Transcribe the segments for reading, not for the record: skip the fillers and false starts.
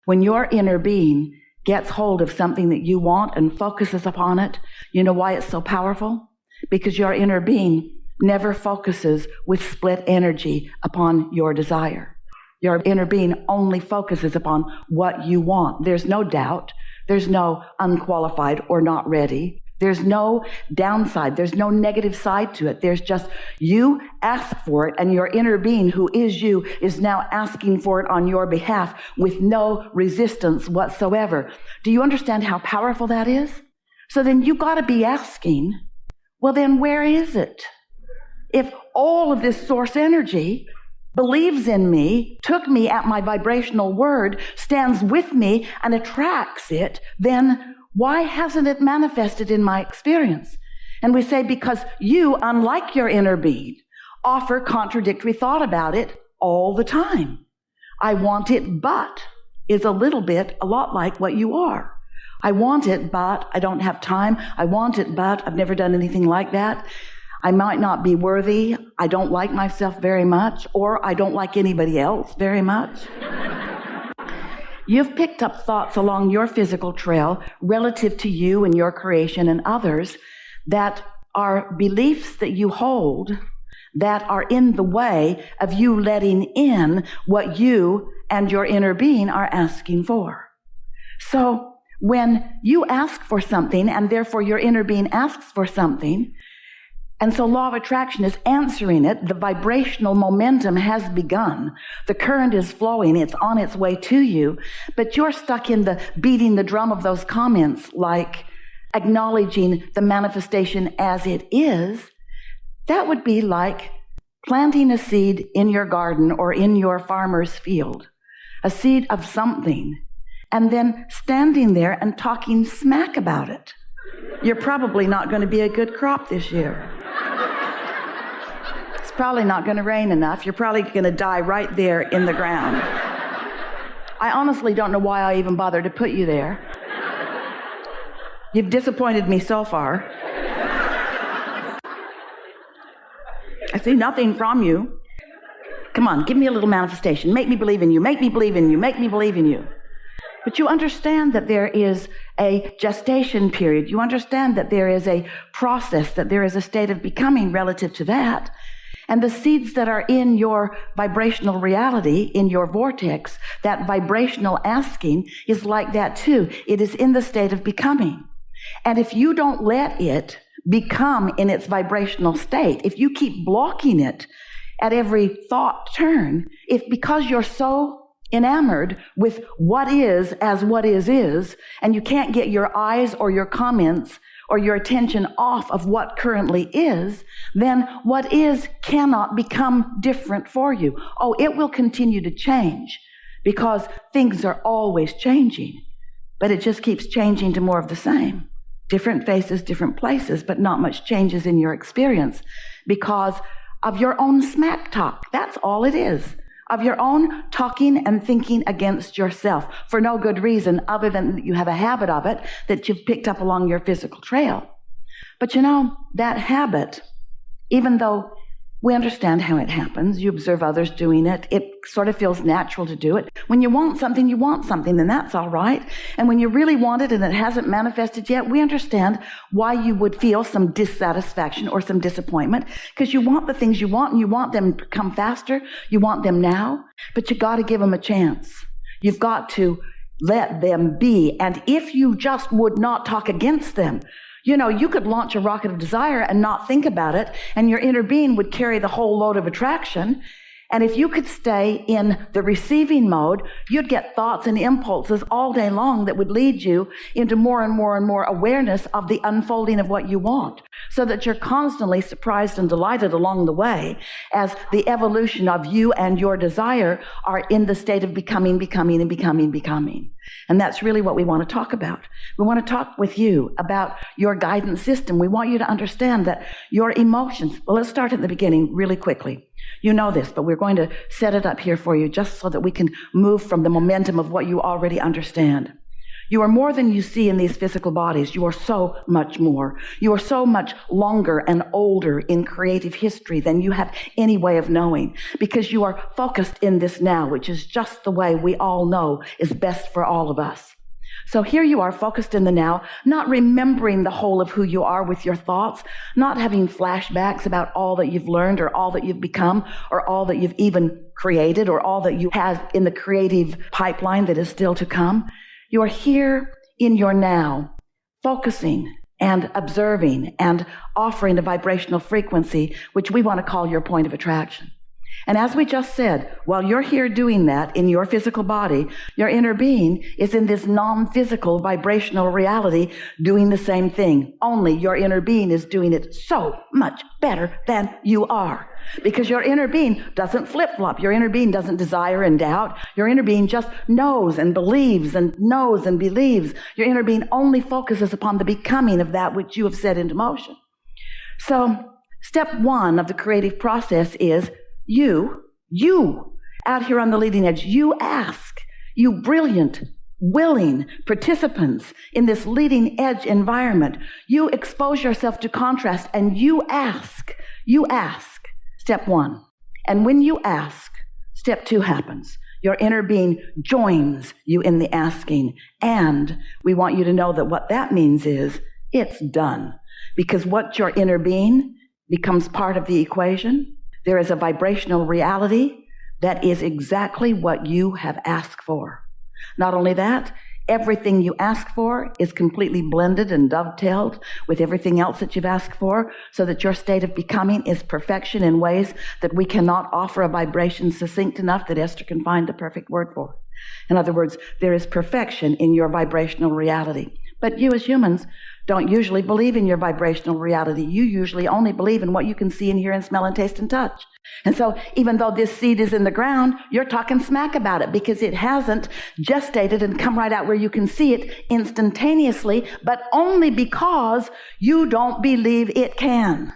When your inner being gets hold of something that you want and focuses upon it, you know why it's so powerful? Because your inner being never focuses with split energy upon your desire. Your inner being only focuses upon what you want. There's no doubt. There's no unqualified or not ready. There's no downside. There's no negative side to it. There's just you ask for it, and your inner being, who is you, is now asking for it on your behalf with no resistance whatsoever. Do you understand how powerful that is? So then you got to be asking, well, then where is it? If all of this source energy believes in me, took me at my vibrational word, stands with me and attracts it, then why hasn't it manifested in my experience? And we say, because you, unlike your inner being, offer contradictory thought about it all the time. I want it, but is a lot like what you are. I want it, but I don't have time. I want it, but I've never done anything like that. I might not be worthy. I don't like myself very much, or I don't like anybody else very much. You've picked up thoughts along your physical trail relative to you and your creation and others that are beliefs that you hold that are in the way of you letting in what you and your inner being are asking for. So when you ask for something, and therefore your inner being asks for something, and so law of attraction is answering it, the vibrational momentum has begun. The current is flowing. It's on its way to you. But you're stuck in the beating the drum of those comments, like acknowledging the manifestation as it is. That would be like planting a seed in your garden or in your farmer's field, a seed of something, and then standing there and talking smack about it. You're probably not going to be a good crop this year. It's probably not going to rain enough. You're probably going to die right there in the ground. I honestly don't know why I even bothered to put you there. You've disappointed me so far. I see nothing from you. Come on, give me a little manifestation. Make me believe in you. Make me believe in you. Make me believe in you. But you understand that there is a gestation period. You understand that there is a process, that there is a state of becoming relative to that. And the seeds that are in your vibrational reality, in your vortex, that vibrational asking is like that too. It is in the state of becoming. And if you don't let it become in its vibrational state, if you keep blocking it at every thought turn, if because you're so enamored with what is as what is, and you can't get your eyes or your comments or your attention off of what currently is, then what is cannot become different for you. Oh, it will continue to change because things are always changing, but it just keeps changing to more of the same. Different faces, different places, but not much changes in your experience because of your own smack talk. That's all it is. Of your own talking and thinking against yourself for no good reason other than that you have a habit of it that you've picked up along your physical trail. But you know, that habit, even though we understand how it happens, you observe others doing it, it sort of feels natural to do it. When you want something, then that's all right. And when you really want it and it hasn't manifested yet, we understand why you would feel some dissatisfaction or some disappointment, because you want the things you want and you want them to come faster. You want them now, but you got to give them a chance. You've got to let them be. And if you just would not talk against them, you know, you could launch a rocket of desire and not think about it, and your inner being would carry the whole load of attraction. And if you could stay in the receiving mode, you'd get thoughts and impulses all day long that would lead you into more and more and more awareness of the unfolding of what you want, so that you're constantly surprised and delighted along the way as the evolution of you and your desire are in the state of becoming. And that's really what we want to talk about. We want to talk with you about your guidance system. We want you to understand that your emotions, well, let's start at the beginning really quickly. You know this, but we're going to set it up here for you just so that we can move from the momentum of what you already understand. You are more than you see in these physical bodies. You are so much more. You are so much longer and older in creative history than you have any way of knowing, because you are focused in this now, which is just the way we all know is best for all of us. So here you are, focused in the now, not remembering the whole of who you are with your thoughts, not having flashbacks about all that you've learned or all that you've become or all that you've even created or all that you have in the creative pipeline that is still to come. You are here in your now, focusing and observing and offering a vibrational frequency, which we want to call your point of attraction. And as we just said, while you're here doing that in your physical body, your inner being is in this non-physical vibrational reality doing the same thing. Only your inner being is doing it so much better than you are. Because your inner being doesn't flip-flop. Your inner being doesn't desire and doubt. Your inner being just knows and believes and knows and believes. Your inner being only focuses upon the becoming of that which you have set into motion. So step one of the creative process is you, out here on the leading edge, you ask, you brilliant, willing participants in this leading edge environment, you expose yourself to contrast and you ask, step one. And when you ask, step two happens. Your inner being joins you in the asking. And we want you to know that what that means is it's done. Because what your inner being becomes part of the equation, there is a vibrational reality that is exactly what you have asked for. Not only that, everything you ask for is completely blended and dovetailed with everything else that you've asked for, so that your state of becoming is perfection in ways that we cannot offer a vibration succinct enough that Esther can find the perfect word for. In other words, there is perfection in your vibrational reality. But you as humans don't usually believe in your vibrational reality. You usually only believe in what you can see and hear and smell and taste and touch. And so even though this seed is in the ground, you're talking smack about it because it hasn't gestated and come right out where you can see it instantaneously, but only because you don't believe it can.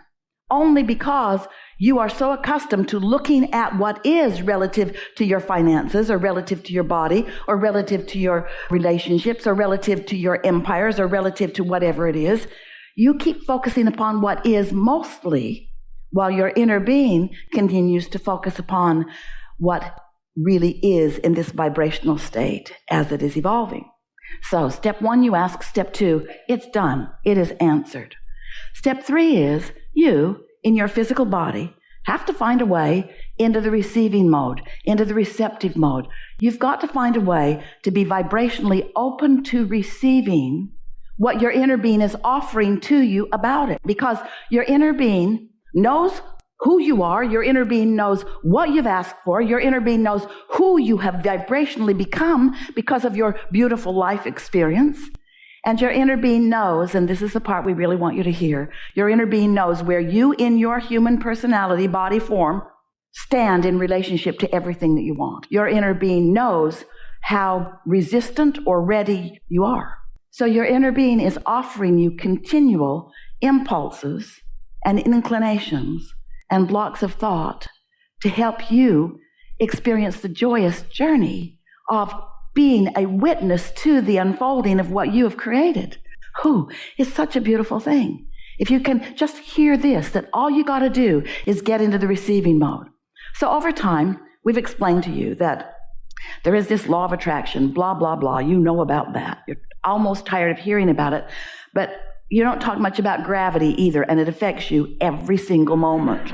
Only because you are so accustomed to looking at what is relative to your finances or relative to your body or relative to your relationships or relative to your empires or relative to whatever it is. You keep focusing upon what is mostly, while your inner being continues to focus upon what really is in this vibrational state as it is evolving. So step one, you ask. Step two, it's done. It is answered. Step three is you, in your physical body, have to find a way into the receiving mode, into the receptive mode. You've got to find a way to be vibrationally open to receiving what your inner being is offering to you about it. Because your inner being knows who you are. Your inner being knows what you've asked for. Your inner being knows who you have vibrationally become because of your beautiful life experience. And your inner being knows, and this is the part we really want you to hear, your inner being knows where you in your human personality, body form, stand in relationship to everything that you want. Your inner being knows how resistant or ready you are. So your inner being is offering you continual impulses and inclinations and blocks of thought to help you experience the joyous journey of being a witness to the unfolding of what you have created. It's such a beautiful thing. If you can just hear this, that all you got to do is get into the receiving mode. So over time, we've explained to you that there is this law of attraction, blah, blah, blah. You know about that. You're almost tired of hearing about it, but you don't talk much about gravity either, and it affects you every single moment.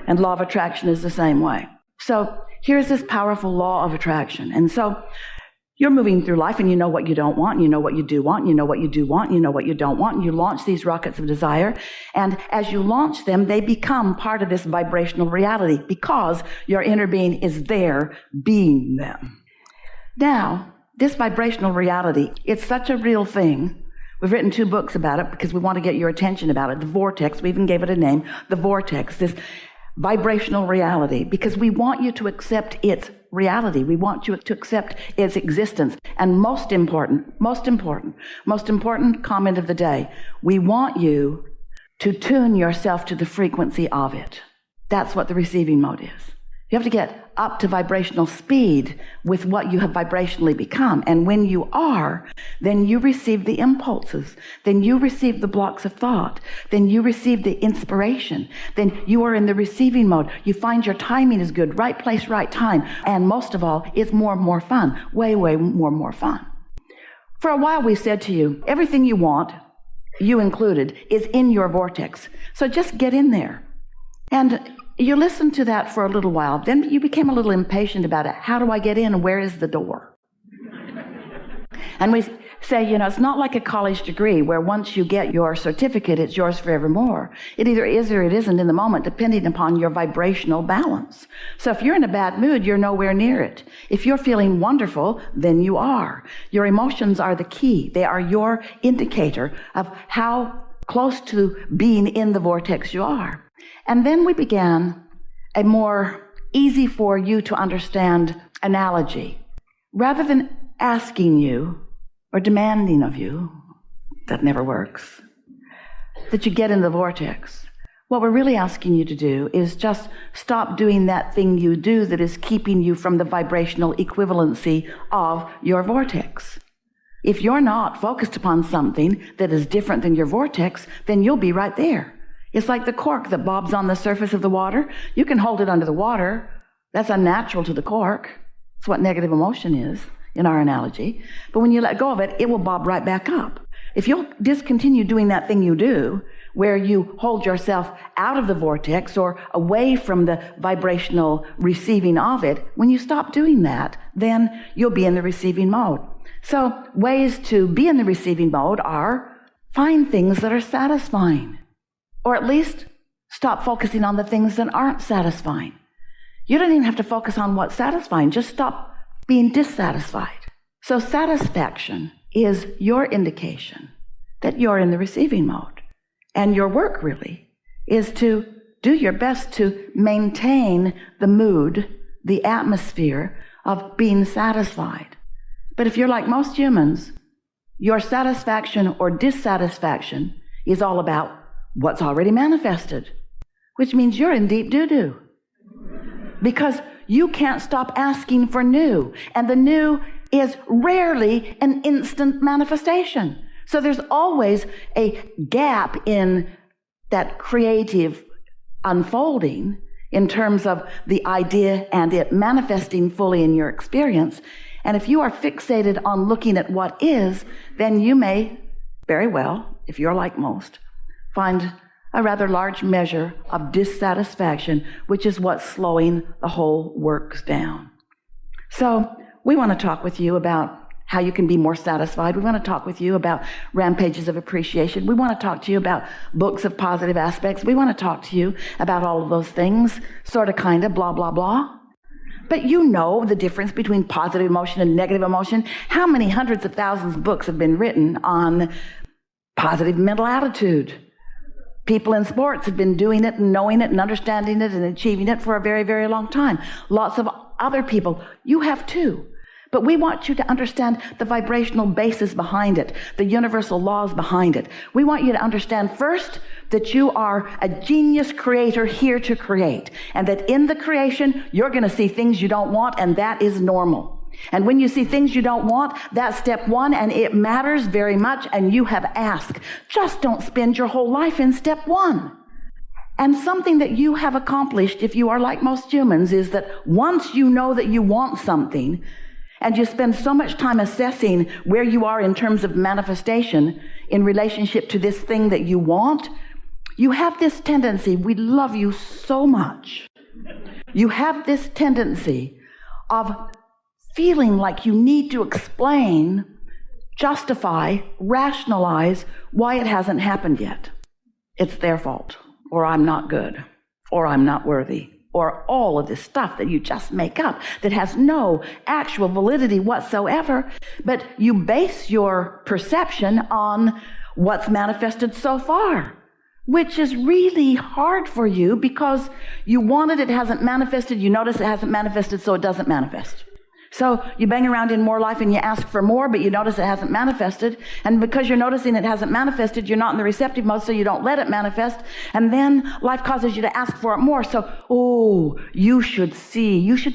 And law of attraction is the same way. So here's this powerful law of attraction. And so you're moving through life and you know what you don't want, and you know what you do want, and you know what you do want, and you know what you don't want, and you launch these rockets of desire. And as you launch them, they become part of this vibrational reality because your inner being is there being them. Now, this vibrational reality, it's such a real thing. We've written 2 books about it because we want to get your attention about it. The vortex, we even gave it a name, the vortex, this vibrational reality, because we want you to accept its reality. We want you to accept its existence. And most important comment of the day, we want you to tune yourself to the frequency of it. That's what the receiving mode is. You have to get up to vibrational speed with what you have vibrationally become. And when you are, then you receive the impulses. Then you receive the blocks of thought. Then you receive the inspiration. Then you are in the receiving mode. You find your timing is good, right place, right time. And most of all, it's more and more fun, way, way more and more fun. For a while, we said to you, everything you want, you included, is in your vortex. So just get in there. And you listened to that for a little while. Then you became a little impatient about it. How do I get in? Where is the door? And we say, it's not like a college degree where once you get your certificate, it's yours forevermore. It either is or it isn't in the moment, depending upon your vibrational balance. So if you're in a bad mood, you're nowhere near it. If you're feeling wonderful, then you are. Your emotions are the key. They are your indicator of how close to being in the vortex you are. And then we began a more easy for you to understand analogy. Rather than asking you or demanding of you, that never works, that you get in the vortex. What we're really asking you to do is just stop doing that thing you do that is keeping you from the vibrational equivalency of your vortex. If you're not focused upon something that is different than your vortex, then you'll be right there. It's like the cork that bobs on the surface of the water. You can hold it under the water. That's unnatural to the cork. It's what negative emotion is in our analogy. But when you let go of it, it will bob right back up. If you'll discontinue doing that thing you do, where you hold yourself out of the vortex or away from the vibrational receiving of it, when you stop doing that, then you'll be in the receiving mode. So ways to be in the receiving mode are find things that are satisfying. Or at least stop focusing on the things that aren't satisfying. You don't even have to focus on what's satisfying. Just stop being dissatisfied. So satisfaction is your indication that you're in the receiving mode. And your work really is to do your best to maintain the mood, the atmosphere of being satisfied. But if you're like most humans, your satisfaction or dissatisfaction is all about what's already manifested, which means you're in deep doo-doo. Because you can't stop asking for new. And the new is rarely an instant manifestation. So there's always a gap in that creative unfolding in terms of the idea and it manifesting fully in your experience. And if you are fixated on looking at what is, then you may very well, if you're like most, find a rather large measure of dissatisfaction, which is what's slowing the whole works down. So we want to talk with you about how you can be more satisfied. We want to talk with you about rampages of appreciation. We want to talk to you about books of positive aspects. We want to talk to you about all of those things, sort of, kind of, blah, blah, blah. But you know the difference between positive emotion and negative emotion. How many hundreds of thousands of books have been written on positive mental attitude? People in sports have been doing it and knowing it and understanding it and achieving it for a very, very long time. Lots of other people, you have too. But we want you to understand the vibrational basis behind it, the universal laws behind it. We want you to understand first that you are a genius creator here to create, and that in the creation, you're going to see things you don't want, and that is normal. And when you see things you don't want, that's step one, and it matters very much, and you have asked. Just don't spend your whole life in step one. And something that you have accomplished, if you are like most humans, is that once you know that you want something, and you spend so much time assessing where you are in terms of manifestation in relationship to this thing that you want, you have this tendency, we love you so much, you have this tendency of feeling like you need to explain, justify, rationalize why it hasn't happened yet. It's their fault, or I'm not good, or I'm not worthy, or all of this stuff that you just make up that has no actual validity whatsoever, but you base your perception on what's manifested so far, which is really hard for you because you want it, it hasn't manifested, you notice it hasn't manifested, so it doesn't manifest. So you bang around in more life and you ask for more, but you notice it hasn't manifested. And because you're noticing it hasn't manifested, you're not in the receptive mode, so you don't let it manifest. And then life causes you to ask for it more. So, you should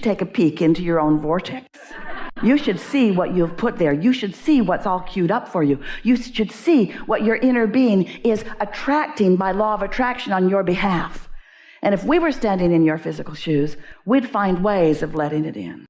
take a peek into your own vortex. You should see what you've put there. You should see what's all queued up for you. You should see what your inner being is attracting by law of attraction on your behalf. And if we were standing in your physical shoes, we'd find ways of letting it in.